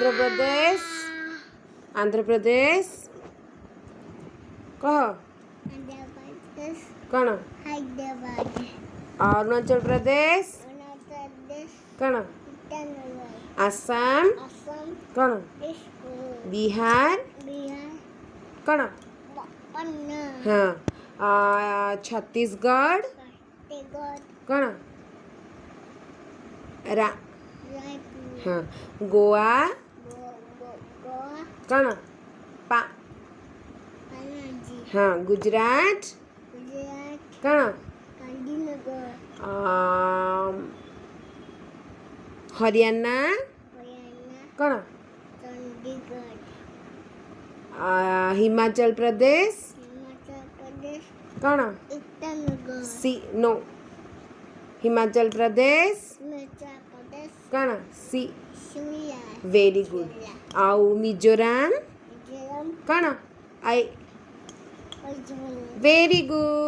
आंध्रप्रदेश आंध्रप्रदेश कह कण अरुणाचल प्रदेश कण आसाम कण बिहार कण हाँ छत्तीसगढ़ कण हाँ गोवा कण हाँ गुजरात कण हरियाणा कण हिमाचल प्रदेश कण सी नो हिमाचल प्रदेश कण सी वेरी गुड आउ मिजोरम कण आई वेरी गुड।